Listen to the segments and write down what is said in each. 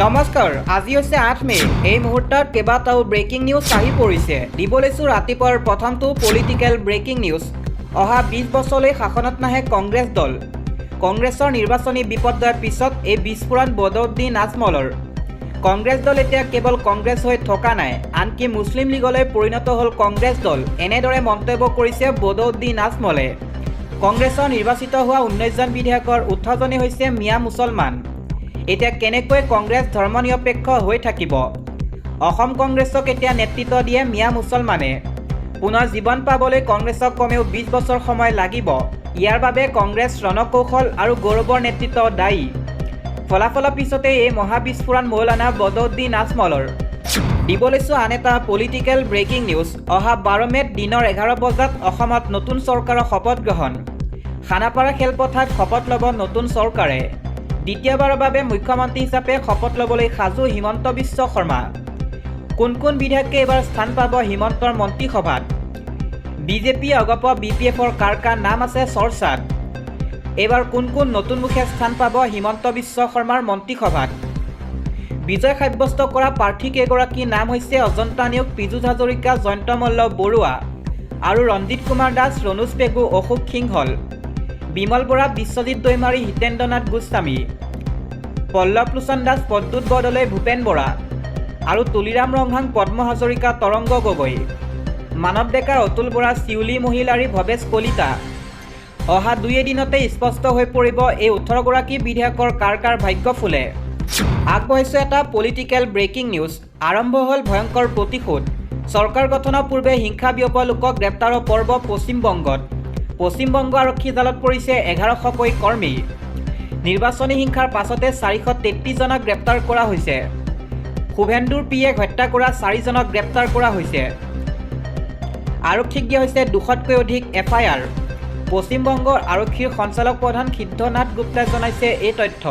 নমস্কাৰ, আজি হৈছে ৮ মে। এই মুহূৰ্তত কেইবাটাও ব্ৰেকিং নিউজ আহি পৰিছে। দিব লৈছোঁ ৰাতিপুৱাৰ প্ৰথমটো পলিটিকেল ব্ৰেকিং নিউজ। অহা ২০ বছৰলৈ শাসনত নাহে কংগ্ৰেছ দল। কংগ্ৰেছৰ নিৰ্বাচনী বিপৰ্যয়ৰ পিছত এই বিস্ফোৰণ বদৰুদ্দিন আজমলৰ। কংগ্ৰেছ দল এতিয়া কেৱল কংগ্ৰেছ হৈ থকা নাই, আনকি মুছলিম লীগলৈ পৰিণত হ'ল কংগ্ৰেছ দল। এনেদৰে মন্তব্য কৰিছে বদৰুদ্দিন আজমলে। কংগ্ৰেছৰ নিৰ্বাচিত হোৱা ১৯জন বিধায়কৰ ১৮জনেই হৈছে মিয়া মুছলমান। এতিয়া কেনেকৈ কংগ্ৰেছ ধৰ্মনিৰপেক্ষ হৈ থাকিব? অসম কংগ্ৰেছক এতিয়া নেতৃত্ব দিয়ে মিয়া মুছলমানে। পুনৰ জীৱন পাবলৈ কংগ্ৰেছক কমেও ২০ বছৰ সময় লাগিব। ইয়াৰ বাবে কংগ্ৰেছ ৰণকৌশল আৰু গৌৰৱৰ নেতৃত্ব দায়ী। ফলাফলৰ পিছতে এই মহাবিস্ফোৰণ মৌলানা বদৰুদ্দিন আজমলৰ। দিব লৈছোঁ আন এটা পলিটিকেল ব্ৰেকিং নিউজ। অহা ১২ মে'ত দিনৰ ১১ বজাত অসমত নতুন চৰকাৰৰ শপত গ্ৰহণ। খানাপাৰা খেলপথাৰত শপত ল'ব নতুন চৰকাৰে। দ্বিতীয়বাৰৰ বাবে মুখ্যমন্ত্ৰী হিচাপে শপত ল'বলৈ সাজু হিমন্ত বিশ্ব শৰ্মা। কোন কোন বিধায়কে এইবাৰ স্থান পাব হিমন্তৰ মন্ত্ৰীসভাত? বিজেপি অগপ BPFৰ কাৰ কাৰ নাম আছে চৰ্চাত? এইবাৰ কোন কোন নতুন মুখে স্থান পাব হিমন্ত বিশ্ব শৰ্মাৰ মন্ত্ৰীসভাত? বিজয় সাব্যস্ত কৰা প্ৰাৰ্থী কেইগৰাকীৰ নাম হৈছে অজন্তা নিয়োগ, পীযুষ হাজৰিকা, জয়ন্ত মল্ল বৰুৱা আৰু ৰঞ্জিত কুমাৰ দাস, ৰণোজ পেগু, অশোক সিংহল, বিমল বৰা, বিশ্বজিৎ দৈমাৰী, হিতেন্দ্ৰ নাথ গোস্বামী, পল্লৱ লোচন দাস, প্ৰদ্যুৎ বৰদলৈ, ভূপেন বৰা আৰু তুলিৰাম ৰংহাং, পদ্ম হাজৰিকা, তৰংগ গগৈ, মানৱ ডেকাৰ, অতুল বৰা, শিউলি মহিলাৰী, ভৱেশ কলিতা। অহা ২ এদিনতে স্পষ্ট হৈ পৰিব এই ১৮গৰাকী বিধায়কৰ কাৰ কাৰ ভাগ্য ফুলে। আগবঢ়াইছোঁ এটা পলিটিকেল ব্ৰেকিং নিউজ। আৰম্ভ হ'ল ভয়ংকৰ প্ৰতিশোধ। চৰকাৰ গঠনৰ পূৰ্বে হিংসা বিয়পোৱা লোকক গ্ৰেপ্তাৰৰ পৰ্ব পশ্চিমবংগত। পশ্চিমবংগ আৰক্ষী জালত পৰিছে ১১০০কৈ কৰ্মী। নিৰ্বাচনী হিংসাৰ পাছতে ৪৩৩জনক গ্ৰেপ্তাৰ কৰা হৈছে। শুভেন্দুৰ পিয়েক হত্যা কৰা ৪জনক গ্ৰেপ্তাৰ কৰা হৈছে। আৰক্ষীক দিয়া হৈছে ২০০তকৈ অধিক FIR। পশ্চিমবংগৰ আৰক্ষীৰ সঞ্চালক প্ৰধান সিদ্ধনাথ গুপ্তাই জনাইছে এই তথ্য।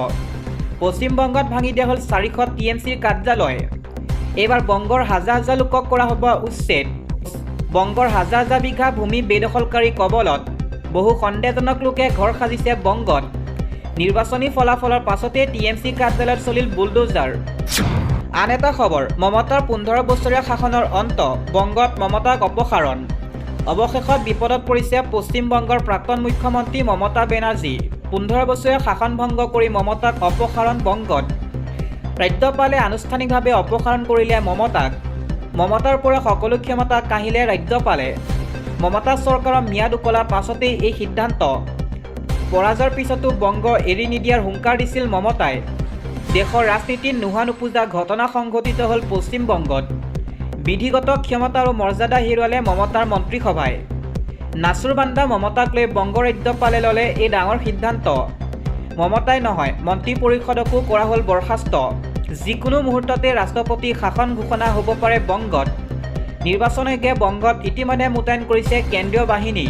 পশ্চিমবংগত ভাঙি দিয়া হ'ল ৪০০ TMCৰ কাৰ্যালয়। এইবাৰ বংগৰ হাজাৰ হাজাৰ লোকক কৰা হ'ব উচ্ছেদ। বংগৰ হাজাৰ হাজাৰ বিঘা ভূমি বেদখলকাৰীৰ কবলত। বহু সন্দেহজনক লোকে ঘৰ সাজিছে বংগত। নিৰ্বাচনী ফলাফলৰ পাছতে TMC কাৰ্যালয়ত চলিল বুলডোজাৰ। আন এটা খবৰ, মমতাৰ ১৫ বছৰীয়া শাসনৰ অন্ত, বংগত মমতাক অপসাৰণ। অৱশেষত বিপদত পৰিছে পশ্চিমবংগৰ প্ৰাক্তন মুখ্যমন্ত্ৰী মমতা বেনাৰ্জী। ১৫ বছৰীয়া শাসন ভংগ কৰি মমতাক অপসাৰণ বংগত। ৰাজ্যপালে আনুষ্ঠানিকভাৱে অপসাৰণ কৰিলে মমতাক। মমতাৰ পৰা সকলো ক্ষমতা কাঢ়িলে ৰাজ্যপালে। মমতা চৰকাৰৰ ম্যাদ উকলাৰ পাছতেই এই সিদ্ধান্ত। পৰাজয়ৰ পিছতো বংগ এৰি নিদিয়াৰ হুংকাৰ দিছিল মমতাই। দেশৰ ৰাজনীতিত নোহোৱা নোপোজা ঘটনা সংঘটিত হ'ল পশ্চিমবংগত। বিধিগত ক্ষমতা আৰু মৰ্যাদা হেৰুৱালে মমতাৰ মন্ত্ৰীসভাই। নাচুৰবান্দা মমতাক লৈ বংগ ৰাজ্যপালে ল'লে এই ডাঙৰ সিদ্ধান্ত। মমতাই নহয়, মন্ত্ৰী পৰিষদকো কৰা হ'ল বৰ্খাস্ত। যিকোনো মুহূৰ্ততে ৰাষ্ট্ৰপতি শাসন ঘোষণা হ'ব পাৰে বংগত। নিৰ্বাচন আয়োগে বংগত ইতিমধ্যে মোতায়েন কৰিছে কেন্দ্ৰীয় বাহিনী।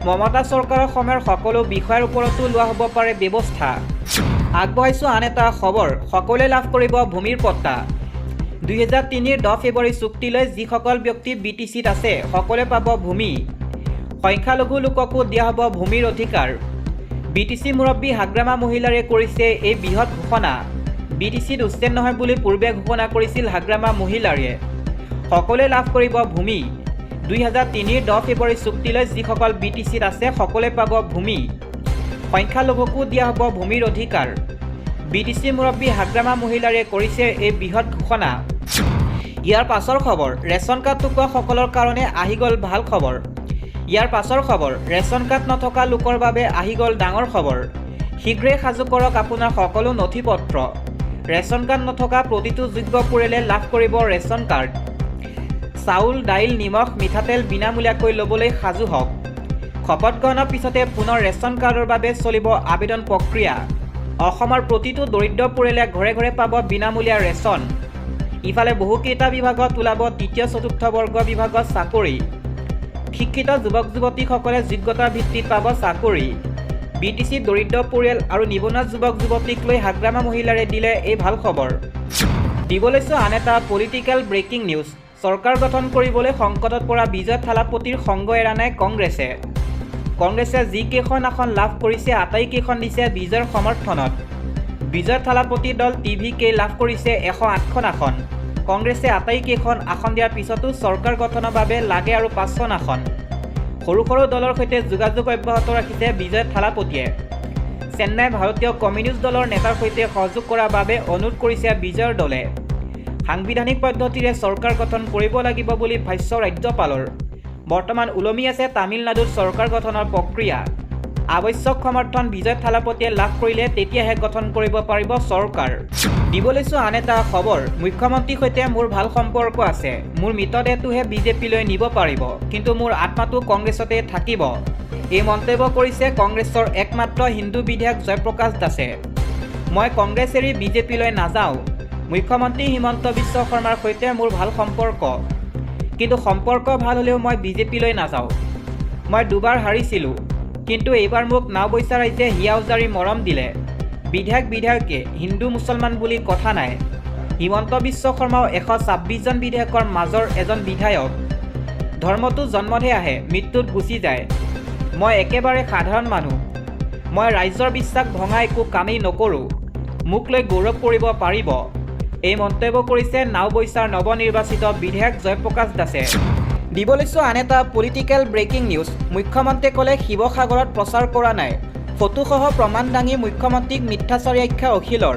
মমতা চৰকাৰৰ সময়ৰ সকলো বিষয়ৰ ওপৰতো লোৱা হ'ব পাৰে ব্যৱস্থা। আগবঢ়াইছোঁ আন এটা খবৰ, সকলোৱে লাভ কৰিব ভূমিৰ পট্টা। ২০০৩ৰ ১০ ফেব্ৰুৱাৰী চুক্তিলৈ যিসকল ব্যক্তি BTCত আছে সকলোৱে পাব ভূমি। সংখ্যালঘু লোককো দিয়া হ'ব ভূমিৰ অধিকাৰ। BTC মুৰব্বী হাগ্ৰামা মহিলাৰে কৰিছে এই বৃহৎ ঘোষণা। BTCত উচ্ছেদ নহয় বুলি পূৰ্বে ঘোষণা কৰিছিল হাগ্ৰামা মহিলাৰীয়ে। সকলোৱে লাভ কৰিব ভূমি। ২০০৩ৰ ১০ ফেব্ৰুৱাৰী চুক্তিলৈ যিসকল BTCত আছে সকলোৱে পাব ভূমি। সংখ্যালঘুকো দিয়া হ'ব ভূমিৰ অধিকাৰ। BTC মুৰব্বী হাগ্ৰামা মহিলাৰে কৰিছে এই বৃহৎ ঘোষণা। ইয়াৰ পাছৰ খবৰ, ৰেচন কাৰ্ড নোপোৱা সকলৰ কাৰণে আহি গ'ল ভাল খবৰ। ইয়াৰ পাছৰ খবৰ, ৰেচন কাৰ্ড নথকা লোকৰ বাবে আহি গ'ল ডাঙৰ খবৰ। শীঘ্ৰেই সাজু কৰক আপোনাৰ সকলো নথি পত্ৰ। ৰেচন কাৰ্ড নথকা প্ৰতিটো যোগ্য পৰিয়ালে লাভ কৰিব ৰেচন কাৰ্ড। চাউল, দাইল, নিমখ, মিঠাতেল বিনামূলীয়াকৈ ল'বলৈ সাজু হওক। শপত গ্ৰহণৰ পিছতে পুনৰ ৰেচন কাৰ্ডৰ বাবে চলিব আবেদন প্ৰক্ৰিয়া। অসমৰ প্ৰতিটো দৰিদ্ৰ পৰিয়ালে ঘৰে ঘৰে পাব বিনামূলীয়া ৰেচন। ইফালে বহুকেইটা বিভাগত ওলাব তৃতীয় চতুৰ্থ বৰ্গ বিভাগত চাকৰি। শিক্ষিত যুৱক যুৱতীসকলে যোগ্যতাৰ ভিত্তিত পাব চাকৰি। BTC দৰিদ্ৰ পৰিয়াল আৰু নিবনুৱা যুৱক যুৱতীক লৈ হাগ্ৰামা মহিলাৰে দিলে এই ভাল খবৰ। দিব লৈছোঁ আন এটা পলিটিকেল ব্ৰেকিং নিউজ। চৰকাৰ গঠন কৰিবলৈ সংকটত পৰা বিজয় থালাপতিৰ সংগ এৰা নাই কংগ্ৰেছে। কংগ্ৰেছে যিকেইখন আসন লাভ কৰিছে আটাইকেইখন দিছে বিজয়ৰ সমৰ্থনত। বিজয় থালাপতি দল TVK লাভ কৰিছে 108খন আসন। কংগ্ৰেছে আটাইকেইখন আসন দিয়াৰ পিছতো চৰকাৰ গঠনৰ বাবে লাগে আৰু 5খন আসন। সৰু সৰু দলৰ সৈতে যোগাযোগ অব্যাহত ৰাখিছে বিজয় থালাপতিয়ে। চেন্নাই ভাৰতীয় কমিউনিষ্ট দলৰ নেতাৰ সৈতে সহযোগ কৰাৰ বাবে অনুৰোধ কৰিছে বিজয়ৰ দলে। সাংবিধানিক পদ্ধতিৰে চৰকাৰ গঠন কৰিব লাগিব বুলি ভাষ্য ৰাজ্যপালৰ। বৰ্তমান ওলমি আছে তামিলনাডুত চৰকাৰ গঠনৰ প্ৰক্ৰিয়া। আৱশ্যক সমৰ্থন বিজয় থালাপতিয়ে লাভ কৰিলে তেতিয়াহে গঠন কৰিব পাৰিব চৰকাৰ। দিব লৈছোঁ আন এটা খবৰ। মুখ্যমন্ত্ৰীৰ সৈতে মোৰ ভাল সম্পৰ্ক আছে। মোৰ মৃতদেহটোহে বিজেপিলৈ নিব পাৰিব, কিন্তু মোৰ আত্মাটো কংগ্ৰেছতে থাকিব। এই মন্তব্য কৰিছে কংগ্ৰেছৰ একমাত্ৰ হিন্দু বিধায়ক জয়প্ৰকাশ দাসে। মই কংগ্ৰেছ এৰি বিজেপিলৈ নাযাওঁ। মুখ্যমন্ত্ৰী হিমন্ত বিশ্ব শৰ্মাৰ সৈতে মোৰ ভাল সম্পৰ্ক, কিন্তু সম্পৰ্ক ভাল হ'লেও মই বিজেপিলৈ নাযাওঁ। মই দুবাৰ হাৰিছিলোঁ, কিন্তু এইবাৰ মোক নাওবৈচা ৰাইজে হিয়া উজাৰি মৰম দিলে। বিধায়কে হিন্দু মুছলমান বুলি কথা নাই। হিমন্ত বিশ্ব শৰ্মাও 126জন বিধায়কৰ মাজৰ এজন বিধায়ক। ধৰ্মটো জন্মতহে আহে, মৃত্যুত গুচি যায়। মই একেবাৰে সাধাৰণ মানুহ। মই ৰাইজৰ বিশ্বাস ভঙা একো কামেই নকৰোঁ। মোক লৈ গৌৰৱ কৰিব পাৰিব। এই মন্তব্য কৰিছে নাওবৈচাৰ নৱনিৰ্বাচিত বিধায়ক জয়প্ৰকাশ দাসে। দিব লৈছোঁ আন এটা পলিটিকেল ব্ৰেকিং নিউজ। মুখ্যমন্ত্ৰীয়ে ক'লে শিৱসাগৰত প্ৰচাৰ কৰা নাই। ফটোসহ প্ৰমাণ দাঙি মুখ্যমন্ত্ৰীক মিথ্যাচাৰী আখ্যা অখিলৰ।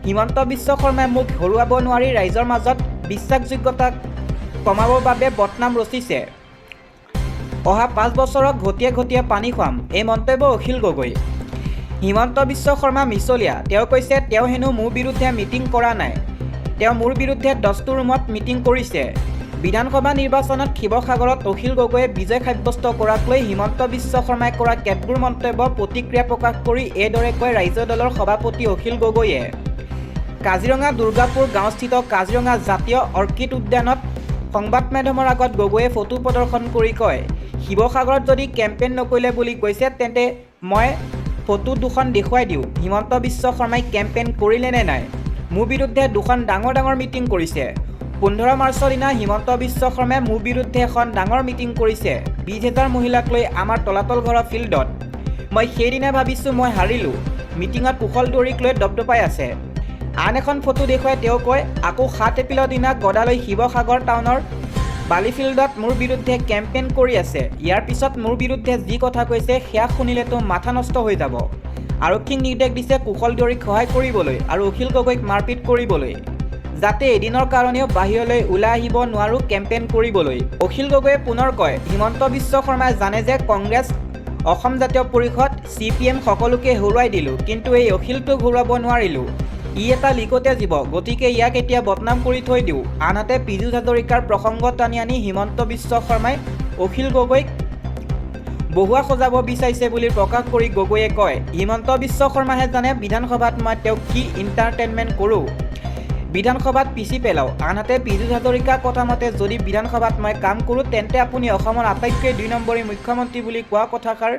হিমন্ত বিশ্ব শৰ্মাই মোক হৰুৱাব নোৱাৰি ৰাইজৰ মাজত বিশ্বাসযোগ্যতা কমাবৰ বাবে বদনাম ৰচিছে। অহা 5 বছৰত ঘটিয়ে ঘটিয়ে পানী খুৱাম, এই মন্তব্য অখিল গগৈ। হিমন্ত বিশ্ব শৰ্মা মিছলীয়া। তেওঁ কৈছে তেওঁ হেনো মোৰ বিৰুদ্ধে মিটিং কৰা নাই। তেওঁ মোৰ বিৰুদ্ধে 10টো ৰুমত মিটিং কৰিছে। বিধানসভা নিৰ্বাচনত শিৱসাগৰত অখিল গগৈয়ে বিজয় সাব্যস্ত কৰাক লৈ হিমন্ত বিশ্ব শৰ্মাই কৰা কেতবোৰ মন্তব্য প্ৰতিক্ৰিয়া প্ৰকাশ কৰি এইদৰে কয় ৰাজ্য দলৰ সভাপতি অখিল গগৈয়ে। কাজিৰঙা দুৰ্গাপুৰ গাঁৱস্থিত কাজিৰঙা জাতীয় অৰ্কিড উদ্যানত সংবাদ মাধ্যমৰ আগত গগৈয়ে ফটো প্ৰদৰ্শন কৰি কয়, শিৱসাগৰত যদি কেম্পেইন নকৰিলে বুলি কৈছে তেন্তে মই ফটো দুখন দেখুৱাই দিওঁ। হিমন্ত বিশ্ব শৰ্মাই কেম্পেইন কৰিলে নে নাই? মোৰ বিৰুদ্ধে দুখন ডাঙৰ মিটিং কৰিছে। 15 মাৰ্চৰ দিনা হিমন্ত বিশ্ব শৰ্মাই মোৰ বিৰুদ্ধে এখন ডাঙৰ মিটিং কৰিছে 20,000 মহিলাক লৈ আমাৰ তলাতল ঘৰৰ ফিল্ডত। মই সেইদিনা ভাবিছোঁ মই হাৰিলোঁ। মিটিঙত কুশল দুৱৰীক লৈ দপদপাই আছে। আন এখন ফটো দেখুৱাই তেওঁ কয়, আকৌ 7 এপ্ৰিলৰ দিনা গদালৈ শিৱসাগৰ টাউনৰ বালি ফিল্ডত মোৰ বিৰুদ্ধে কেম্পেইন কৰি আছে। ইয়াৰ পিছত মোৰ বিৰুদ্ধে যি কথা কৈছে সেয়া শুনিলেতো মাথা নষ্ট হৈ যাব। আৰক্ষীক নিৰ্দেশ দিছে কুশল দুৱৰীক সহায় কৰিবলৈ আৰু অখিল গগৈক মাৰপিট কৰিবলৈ, যাতে এদিনৰ কাৰণেও বাহিৰলৈ ওলাই আহিব নোৱাৰোঁ কেম্পেইন কৰিবলৈ। অখিল গগৈয়ে পুনৰ কয়, হিমন্ত বিশ্ব শৰ্মাই জানে যে কংগ্ৰেছ, অসম জাতীয় পৰিষদ, CPM সকলোকে হৰুৱাই দিলোঁ, কিন্তু এই অখিলটোক হৰুৱাব নোৱাৰিলোঁ। ই এটা লিকতে জীৱ, গতিকে ইয়াক এতিয়া বদনাম কৰি থৈ দিওঁ। আনহাতে পীযুষ হাজৰিকাৰ প্ৰসংগ টানি আনি হিমন্ত বিশ্ব শৰ্মাই অখিল গগৈক বহুৱা সজাব বিচাৰিছে বুলি প্ৰকাশ কৰি গগৈয়ে কয়, হিমন্ত বিশ্ব শৰ্মাহে জানে বিধানসভাত মই তেওঁক কি এণ্টাৰটেইনমেণ্ট কৰোঁ। বিধানসভাত পিছি পেলাওঁ। আনহাতে পীযুষ হাজৰিকাৰ কথা মতে যদি বিধানসভাত মই কাম কৰোঁ তেন্তে আপুনি অসমৰ আটাইতকৈ 2 নম্বৰী মুখ্যমন্ত্ৰী বুলি কোৱা কথাষাৰ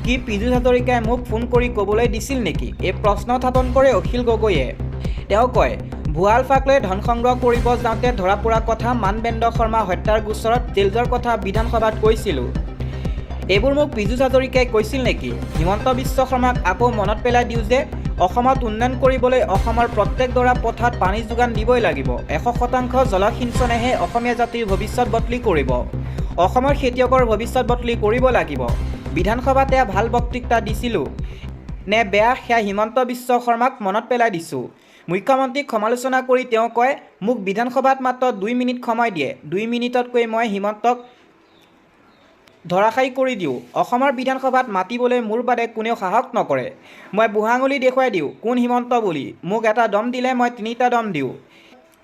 কি পীযুষ হাজৰিকাই মোক ফোন কৰি ক'বলৈ দিছিল নেকি? এই প্ৰশ্ন উত্থাপন কৰে অখিল গগৈয়ে। তেওঁ কয়, ভুৱা আলফাক লৈ ধন সংগ্ৰহ কৰিব যাওঁতে ধৰা পৰা কথা, মানবেন্দ্ৰ শৰ্মা হত্যাৰ গোচৰত জেল যোৱাৰ কথা বিধানসভাত কৈছিলোঁ। এইবোৰ মোক পীযুষ হাজৰিকাই কৈছিল নেকি? হিমন্ত বিশ্ব শৰ্মাক আকৌ মনত পেলাই দিওঁ যে অসমত উন্নয়ন কৰিবলৈ অসমৰ প্ৰত্যেক ডৰা পথাৰত পানী যোগান দিবই লাগিব। 100% জলসিঞ্চনেহে অসমীয়া জাতিৰ ভৱিষ্যত বদলি কৰিব। অসমৰ খেতিয়কৰ ভৱিষ্যত বদলি কৰিব লাগিব। বিধানসভাতে ভাল বক্তৃতা দিছিলোঁ নে বেয়া সেয়া হিমন্ত বিশ্ব শৰ্মাক মনত পেলাই দিছোঁ। মুখ্যমন্ত্ৰীক সমালোচনা কৰি তেওঁ কয়, মোক বিধানসভাত মাত্ৰ 2 মিনিট সময় দিয়ে। 2 মিনিটতকৈ মই হিমন্তক ধৰাশায়ী কৰি দিওঁ। অসমৰ বিধানসভাত মাতিবলৈ মোৰ বাদে কোনেও সাহস নকৰে। মই বুঢ়াঙুলি দেখুৱাই দিওঁ কোন হিমন্ত বুলি। মোক এটা দম দিলে মই 3টা দম দিওঁ।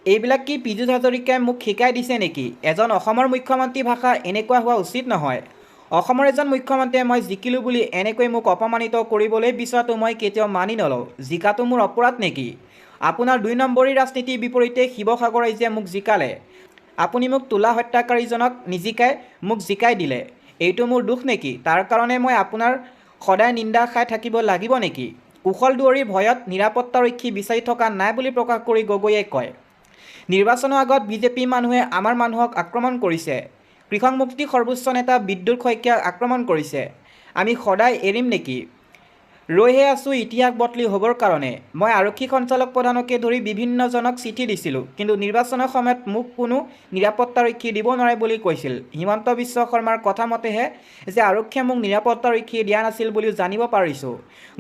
এইবিলাক কি পীযুষ হাজৰিকাই মোক শিকাই দিছে নেকি? এজন অসমৰ মুখ্যমন্ত্ৰী ভাষা এনেকুৱা হোৱা উচিত নহয়। অসমৰ এজন মুখ্যমন্ত্ৰীয়ে মই জিকিলোঁ বুলি এনেকৈ মোক অপমানিত কৰিবলৈ বিচৰাটো মই কেতিয়াও মানি নলওঁ। জিকাটো মোৰ অপৰাধ নেকি? আপোনাৰ 2 নম্বৰী ৰাজনীতিৰ বিপৰীতে শিৱসাগৰ ৰাইজে মোক জিকালে। আপুনি মোক তোলা হত্যাকাৰীজনক নিজিকাই মোক জিকাই দিলে। এইটো মোৰ দোষ নেকি? তাৰ কাৰণে মই আপোনাৰ সদায় নিন্দা খাই থাকিব লাগিব নেকি? কুশল দুৱৰীৰ ভয়ত নিৰাপত্তাৰক্ষী বিচাৰি থকা নাই বুলি প্ৰকাশ কৰি গগৈয়ে কয়, নিৰ্বাচনৰ আগত বিজেপিৰ মানুহে আমাৰ মানুহক আক্ৰমণ কৰিছে। কৃষক মুক্তি সৰ্বোচ্চ নেতা বিদ্যুৎ শইকীয়াক আক্ৰমণ কৰিছে। আমি সদায় এৰিম নেকি? ৰৈহে আছোঁ ইতিহাস বদলি হ'বৰ কাৰণে। মই আৰক্ষী সঞ্চালক প্ৰধানকে ধৰি বিভিন্নজনক চিঠি দিছিলোঁ, কিন্তু নিৰ্বাচনৰ সময়ত মোক কোনো নিৰাপত্তাৰক্ষী দিব নোৱাৰে বুলি কৈছিল। হিমন্ত বিশ্ব শৰ্মাৰ কথা মতেহে যে আৰক্ষীয়ে মোক নিৰাপত্তাৰক্ষী দিয়া নাছিল বুলিও জানিব পাৰিছোঁ।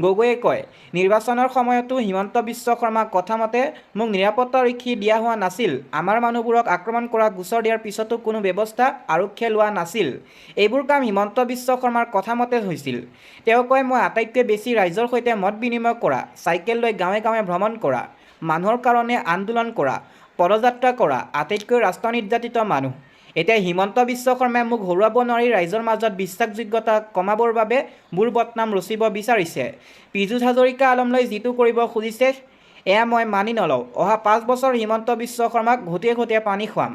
গগৈয়ে কয়, নিৰ্বাচনৰ সময়তো হিমন্ত বিশ্ব শৰ্মাৰ কথা মতে মোক নিৰাপত্তাৰক্ষী দিয়া হোৱা নাছিল। আমাৰ মানুহবোৰক আক্ৰমণ কৰা গোচৰ দিয়াৰ পিছতো কোনো ব্যৱস্থা আৰক্ষীয়ে লোৱা নাছিল। এইবোৰ কাম হিমন্ত বিশ্ব শৰ্মাৰ কথা মতে হৈছিল। তেওঁ কয়, মই আটাইতকৈ বেছি ৰাইজৰ সৈতে মত বিনিময় কৰা, চাইকেল লৈ গাঁৱে গাঁৱে ভ্ৰমণ কৰা, মানুহৰ কাৰণে আন্দোলন কৰা, পদযাত্ৰা কৰা আটাইতকৈ ৰাষ্ট্ৰ নিৰ্যাতিত মানুহ। এতিয়া হিমন্ত বিশ্ব শৰ্মাই মোক হৰুৱাব নোৱাৰি ৰাইজৰ মাজত বিশ্বাসযোগ্যতা কমাবৰ বাবে মোৰ বদনাম ৰচিব বিচাৰিছে। পীযুষ হাজৰিকা আলমলৈ যিটো কৰিব খুজিছে এয়া মই মানি নলওঁ। অহা 5 বছৰ হিমন্ত বিশ্ব শৰ্মাক ঘোটিয়ে ঘোটিয়ে পানী খুৱাম।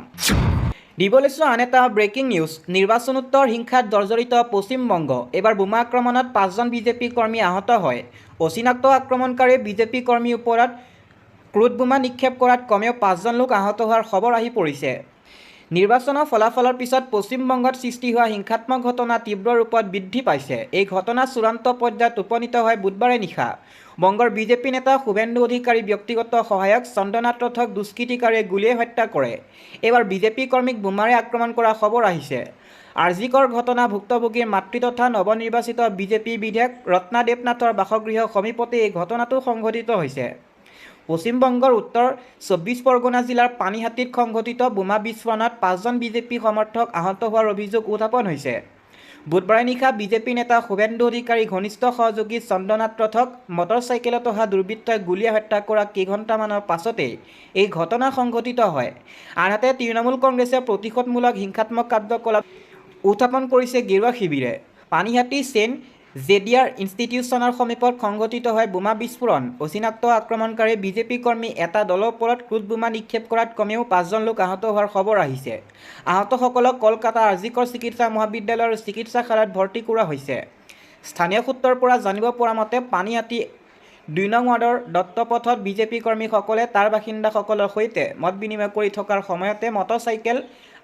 দিব লৈছোঁ আন এটা ব্ৰেকিং নিউজ। নিৰ্বাচনোত্তৰ হিংসাত জৰ্জৰিত পশ্চিমবংগ। এইবাৰ বোমা আক্ৰমণত 5জন বিজেপি কৰ্মী আহত হয়। অচিনাক্ত আক্ৰমণকাৰীয়ে বিজেপি কৰ্মীৰ ওপৰত ক্ৰুড বোমা নিক্ষেপ কৰাত কমেও 5জন লোক আহত হোৱাৰ খবৰ আহি পৰিছে। নিৰ্বাচনৰ ফলাফলৰ পিছত পশ্চিমবংগত সৃষ্টি হোৱা হিংসাত্মক ঘটনা তীব্ৰ ৰূপত বৃদ্ধি পাইছে। এই ঘটনা চূড়ান্ত পৰ্যায়ত উপনীত হয় বুধবাৰে নিশা। বংগৰ বিজেপি নেতা শুভেন্দু অধিকাৰীৰ ব্যক্তিগত সহায়ক চন্দ্ৰনাথ ৰথক দুষ্কৃতিকাৰীয়ে গুলীয়াই হত্যা কৰে। এইবাৰ বিজেপি কৰ্মীক বোমাৰে আক্ৰমণ কৰাৰ খবৰ আহিছে। আৰজিকৰ ঘটনা ভুক্তভোগীৰ মাতৃ তথা নৱনিৰ্বাচিত বিজেপি বিধায়ক ৰত্না দেৱনাথৰ বাসগৃহৰ সমীপতে এই ঘটনাটো সংঘটিত হৈছে। পশ্চিমবংগৰ উত্তৰ 24 পৰগনা জিলাৰ পানীহাটিত সংঘটিত বোমা বিস্ফোৰণত 5জন বিজেপি সমৰ্থক আহত হোৱাৰ অভিযোগ উত্থাপন হৈছে। বুধবাৰে নিশা বিজেপি নেতা শুভেন্দু অধিকাৰীৰ ঘনিষ্ঠ সহযোগী চন্দ্ৰনাথ ৰথক মটৰচাইকেলত অহা দুৰ্বৃত্তই গুলীয়াই হত্যা কৰা কেইঘণ্টামানৰ পাছতেই এই ঘটনা সংঘটিত হয়। আনহাতে তৃণমূল কংগ্ৰেছে প্ৰতিশোধমূলক হিংসাত্মক কাৰ্যকলাপ উত্থাপন কৰিছে গেৰুৱা শিবিৰে। পানীহাটি ছেইণ্ট জেভিয়াৰ ইনষ্টিটিউচনৰ সমীপত সংঘটিত হয় বোমা বিস্ফোৰণ। অচিনাক্ত আক্ৰমণকাৰীয়ে বিজেপি কৰ্মী এটা দলৰ ওপৰত ক্ৰুড বোমা নিক্ষেপ কৰাত কমেও 5জন লোক আহত হোৱাৰ খবৰ আহিছে। আহতসকলক কলকাতা আৰজিকৰ চিকিৎসা মহাবিদ্যালয়ৰ চিকিৎসালয়ত ভৰ্তি কৰোৱা হৈছে। স্থানীয় সূত্ৰৰ পৰা জানিব পৰা মতে পানীহাটি 2 নং ৱাৰ্ডৰ দত্তপথত বিজেপি কৰ্মীসকলে তাৰ বাসিন্দাসকলৰ সৈতে মত বিনিময় কৰি থকাৰ সময়তে মটৰচাইকেল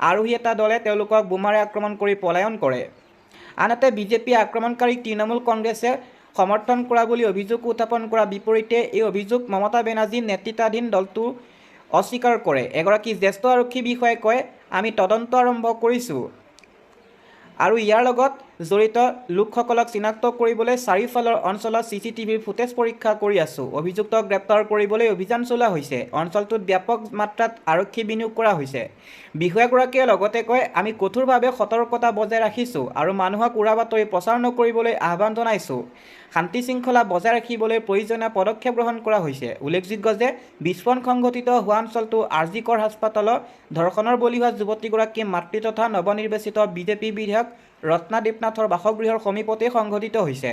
আৰোহী এটা দলে তেওঁলোকক বোমাৰে আক্ৰমণ কৰি পলায়ন কৰে। আনহাতে বিজেপিয়ে আক্ৰমণকাৰীক তৃণমূল কংগ্ৰেছে সমৰ্থন কৰা বুলি অভিযোগ উত্থাপন কৰাৰ বিপৰীতে এই অভিযোগ মমতা বেনাৰ্জী নেতৃত্বাধীন দলটোৱে অস্বীকাৰ কৰে। এগৰাকী জ্যেষ্ঠ আৰক্ষী বিষয়াই কয়, আমি তদন্ত আৰম্ভ কৰিছোঁ আৰু ইয়াৰ লগত জড়িত লোকসকলক চিনাক্ত কৰিবলৈ চাৰিওফালৰ অঞ্চলত চিচিটিভিৰ ফুটেজ পৰীক্ষা কৰি আছোঁ। অভিযুক্তক গ্ৰেপ্তাৰ কৰিবলৈ অভিযান চলোৱা হৈছে। অঞ্চলটোত ব্যাপক মাত্ৰাত আৰক্ষী বিনিয়োগ কৰা হৈছে। বিষয়াগৰাকীয়ে লগতে কয়, আমি কঠোৰভাৱে সতৰ্কতা বজাই ৰাখিছোঁ আৰু মানুহক উৰা বাতৰি প্ৰচাৰ নকৰিবলৈ আহ্বান জনাইছোঁ। শান্তি শৃংখলা বজাই ৰাখিবলৈ প্ৰয়োজনীয় পদক্ষেপ গ্ৰহণ কৰা হৈছে। উল্লেখযোগ্য যে বিস্ফোৰণ সংঘটিত হোৱা অঞ্চলটো আৰজিকৰ হাস্পতালত ধৰ্ষণৰ বলি হোৱা যুৱতীগৰাকীৰ মাতৃ তথা নৱনিৰ্বাচিত বিজেপি বিধায়ক ৰত্না দেৱনাথৰ বাসগৃহৰ সমীপতে সংঘটিত হৈছে।